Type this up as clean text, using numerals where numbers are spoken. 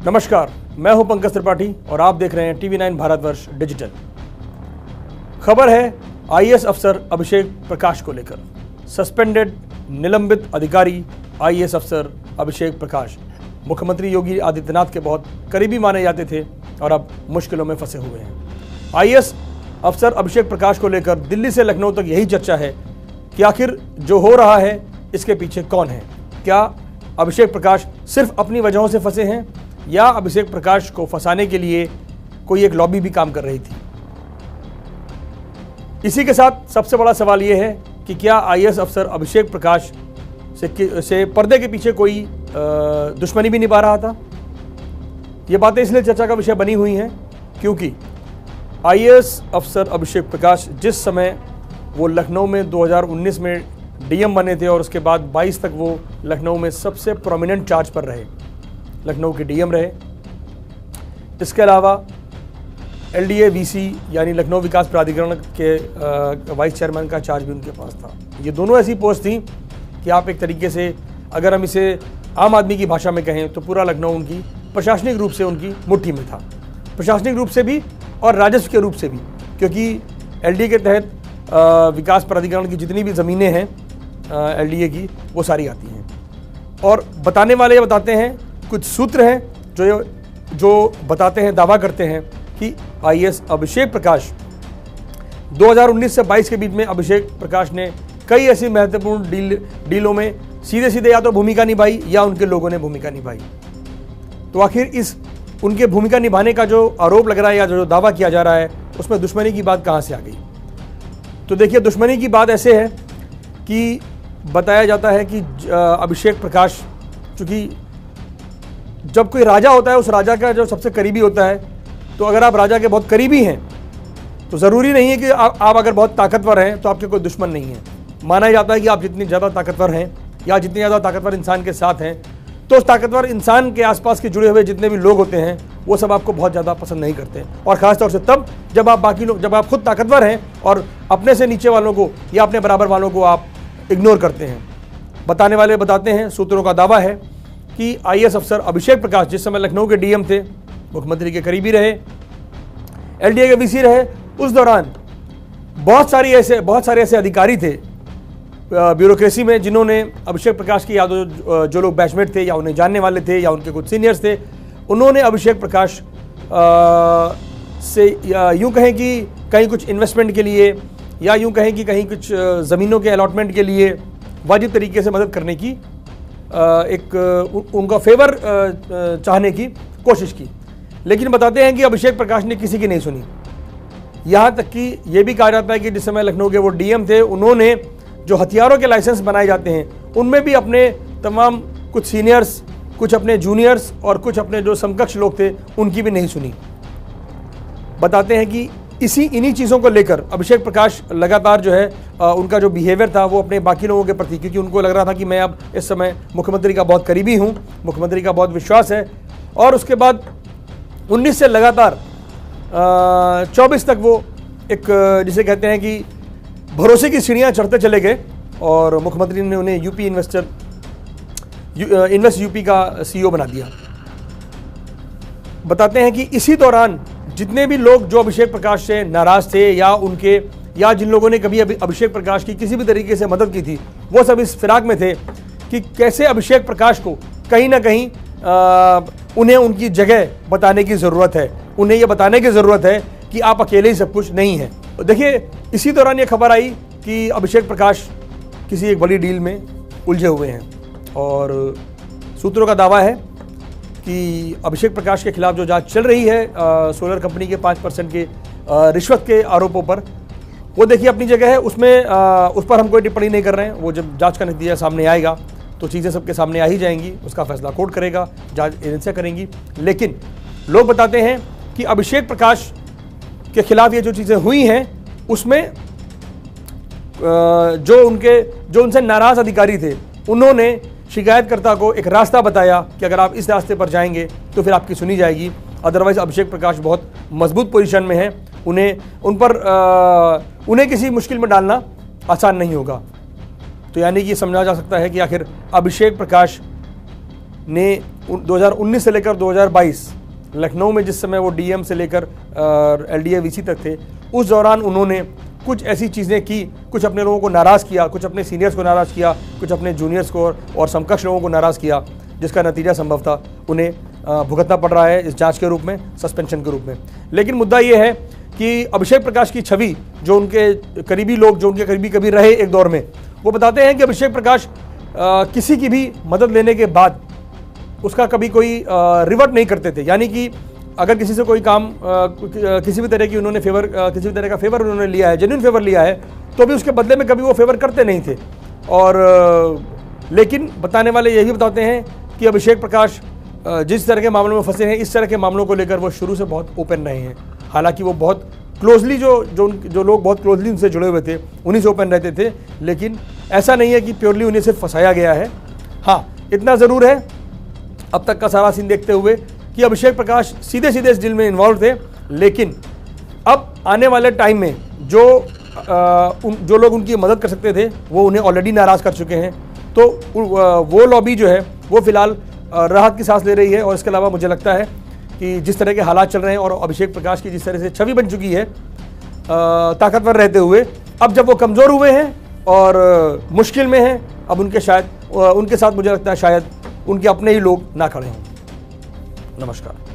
नमस्कार, मैं हूं पंकज त्रिपाठी और आप देख रहे हैं TV9 भारतवर्ष डिजिटल। खबर है आईएएस अफसर अभिषेक प्रकाश को लेकर। सस्पेंडेड निलंबित अधिकारी आईएएस अफसर अभिषेक प्रकाश मुख्यमंत्री योगी आदित्यनाथ के बहुत करीबी माने जाते थे और अब मुश्किलों में फंसे हुए हैं। आईएएस अफसर अभिषेक प्रकाश को लेकर दिल्ली से लखनऊ तक यही चर्चा है कि आखिर जो हो रहा है इसके पीछे कौन है। क्या अभिषेक प्रकाश सिर्फ अपनी वजहों से फंसे हैं या अभिषेक प्रकाश को फंसाने के लिए कोई एक लॉबी भी काम कर रही थी। इसी के साथ सबसे बड़ा सवाल यह है कि क्या आईएएस अफसर अभिषेक प्रकाश से पर्दे के पीछे कोई दुश्मनी भी निभा रहा था। ये बातें इसलिए चर्चा का विषय बनी हुई हैं क्योंकि आईएएस अफसर अभिषेक प्रकाश जिस समय वो लखनऊ में 2019 में डीएम बने थे और उसके बाद 22 तक वो लखनऊ में सबसे प्रोमिनेंट चार्ज पर रहे, लखनऊ के डीएम रहे। इसके अलावा एलडीए वीसी यानी लखनऊ विकास प्राधिकरण के वाइस चेयरमैन का चार्ज भी उनके पास था। ये दोनों ऐसी पोस्ट थी कि आप एक तरीके से अगर हम इसे आम आदमी की भाषा में कहें तो पूरा लखनऊ उनकी प्रशासनिक रूप से उनकी मुट्ठी में था, प्रशासनिक रूप से भी और राजस्व के रूप से भी, क्योंकि एलडीए के तहत विकास प्राधिकरण की जितनी भी ज़मीनें हैं एलडीए की वो सारी आती हैं। और बताने वाले ये बताते हैं, कुछ सूत्र हैं जो बताते हैं, दावा करते हैं कि आईएएस अभिषेक प्रकाश 2019 से 22 के बीच में अभिषेक प्रकाश ने कई ऐसी महत्वपूर्ण डीलों में सीधे सीधे या तो भूमिका निभाई या उनके लोगों ने भूमिका निभाई। तो आखिर इस उनके भूमिका निभाने का जो आरोप लग रहा है या जो दावा किया जा रहा है उसमें दुश्मनी की बात कहाँ से आ गई। तो देखिए, दुश्मनी की बात ऐसे है कि बताया जाता है कि अभिषेक प्रकाश, चूँकि जब कोई राजा होता है उस राजा का जो सबसे करीबी होता है, तो अगर आप राजा के बहुत करीबी हैं तो ज़रूरी नहीं है कि आप अगर बहुत ताकतवर हैं तो आपके कोई दुश्मन नहीं है। माना जाता है कि आप जितनी ज़्यादा ताकतवर हैं या जितने ज़्यादा ताकतवर इंसान के साथ हैं तो उस ताकतवर इंसान के आसपास के जुड़े हुए जितने भी लोग होते हैं वो सब आपको बहुत ज़्यादा पसंद नहीं करते, और ख़ासतौर से तब जब आप जब आप खुद ताकतवर हैं और अपने से नीचे वालों को या अपने बराबर वालों को आप इग्नोर करते हैं। बताने वाले बताते हैं, सूत्रों का दावा है कि आईएएस अफसर अभिषेक प्रकाश जिस समय लखनऊ के डीएम थे, मुख्यमंत्री के करीबी रहे, एलडीए के वीसी रहे, उस दौरान बहुत सारे ऐसे अधिकारी थे ब्यूरोक्रेसी में जिन्होंने अभिषेक प्रकाश की जो लोग बैचमेट थे या उन्हें जानने वाले थे या उनके कुछ सीनियर्स थे, उन्होंने अभिषेक प्रकाश से यूँ कहें कि कहीं कुछ इन्वेस्टमेंट के लिए या यूँ कहें कि कहीं कुछ ज़मीनों के अलॉटमेंट के लिए वाजिब तरीके से मदद करने की उनका फेवर चाहने की कोशिश की। लेकिन बताते हैं कि अभिषेक प्रकाश ने किसी की नहीं सुनी। यहाँ तक कि ये भी कहा जाता है कि जिस समय लखनऊ के वो डीएम थे, उन्होंने जो हथियारों के लाइसेंस बनाए जाते हैं उनमें भी अपने तमाम कुछ सीनियर्स, कुछ अपने जूनियर्स और कुछ अपने जो समकक्ष लोग थे उनकी भी नहीं सुनी। बताते हैं कि इन्हीं चीज़ों को लेकर अभिषेक प्रकाश लगातार जो है उनका जो बिहेवियर था वो अपने बाकी लोगों के प्रति, क्योंकि उनको लग रहा था कि मैं अब इस समय मुख्यमंत्री का बहुत करीबी हूँ, मुख्यमंत्री का बहुत विश्वास है, और उसके बाद 19 से लगातार 24 तक वो एक जिसे कहते हैं कि भरोसे की सीढ़ियाँ चढ़ते चले गए और मुख्यमंत्री ने उन्हें इन्वेस्ट यूपी का सीईओ बना दिया। बताते हैं कि इसी दौरान जितने भी लोग जो अभिषेक प्रकाश से नाराज़ थे या जिन लोगों ने कभी अभिषेक प्रकाश की किसी भी तरीके से मदद की थी, वो सब इस फिराक में थे कि कैसे अभिषेक प्रकाश को कहीं ना कहीं उन्हें उनकी जगह बताने की ज़रूरत है, उन्हें ये बताने की ज़रूरत है कि आप अकेले ही सब कुछ नहीं हैं। देखिए, इसी दौरान ये खबर आई कि अभिषेक प्रकाश किसी एक बड़ी डील में उलझे हुए हैं और सूत्रों का दावा है कि अभिषेक प्रकाश के खिलाफ जो जांच चल रही है सोलर कंपनी के 5% के रिश्वत के आरोपों पर, वो देखिए अपनी जगह है, उसमें उस पर हम कोई टिप्पणी नहीं कर रहे हैं। वो जब जांच का नतीजा सामने आएगा तो चीज़ें सबके सामने आ ही जाएंगी, उसका फैसला कोर्ट करेगा, जांच एजेंसियाँ करेंगी। लेकिन लोग बताते हैं कि अभिषेक प्रकाश के खिलाफ ये जो चीज़ें हुई हैं उसमें जो उनसे नाराज़ अधिकारी थे उन्होंने शिकायतकर्ता को एक रास्ता बताया कि अगर आप इस रास्ते पर जाएंगे तो फिर आपकी सुनी जाएगी, अदरवाइज़ अभिषेक प्रकाश बहुत मजबूत पोजीशन में है, उन्हें किसी मुश्किल में डालना आसान नहीं होगा। तो यानी कि समझा जा सकता है कि आखिर अभिषेक प्रकाश ने 2019 से लेकर 2022 लखनऊ में जिस समय वो डीएम से लेकर एलडीए वीसी तक थे, उस दौरान उन्होंने कुछ ऐसी चीज़ें की, कुछ अपने लोगों को नाराज़ किया, कुछ अपने सीनियर्स को नाराज़ किया, कुछ अपने जूनियर्स को और समकक्ष लोगों को नाराज़ किया, जिसका नतीजा संभव था उन्हें भुगतना पड़ रहा है इस जांच के रूप में, सस्पेंशन के रूप में। लेकिन मुद्दा ये है कि अभिषेक प्रकाश की छवि, जो उनके करीबी लोग, जो उनके करीबी कभी रहे एक दौर में, वो बताते हैं कि अभिषेक प्रकाश किसी की भी मदद लेने के बाद उसका कभी कोई रिवर्ट नहीं करते थे। यानी कि अगर किसी से कोई काम किसी भी तरह की उन्होंने फेवर, किसी भी तरह का फेवर उन्होंने लिया है, जेन्युइन फेवर लिया है, तो भी उसके बदले में कभी वो फेवर करते नहीं थे। और लेकिन बताने वाले यही बताते हैं कि अभिषेक प्रकाश जिस तरह के मामलों में फंसे हैं, इस तरह के मामलों को लेकर वो शुरू से बहुत ओपन रहे हैं। हालांकि वो बहुत क्लोजली जो लोग बहुत क्लोजली उनसे जुड़े हुए थे, उन्हीं से ओपन रहते थे, लेकिन ऐसा नहीं है कि प्योरली उन्हें सिर्फ फंसाया गया है। हाँ, इतना ज़रूर है अब तक का सारा सीन देखते हुए कि अभिषेक प्रकाश सीधे सीधे इस डील में इन्वॉल्व थे, लेकिन अब आने वाले टाइम में जो लोग उनकी मदद कर सकते थे वो उन्हें ऑलरेडी नाराज़ कर चुके हैं। तो वो लॉबी जो है वो फिलहाल राहत की सांस ले रही है। और इसके अलावा मुझे लगता है कि जिस तरह के हालात चल रहे हैं और अभिषेक प्रकाश की जिस तरह से छवि बन चुकी है ताकतवर रहते हुए, अब जब वो कमज़ोर हुए हैं और मुश्किल में हैं, अब उनके साथ मुझे लगता है शायद उनके अपने ही लोग ना खड़े हों। नमस्कार।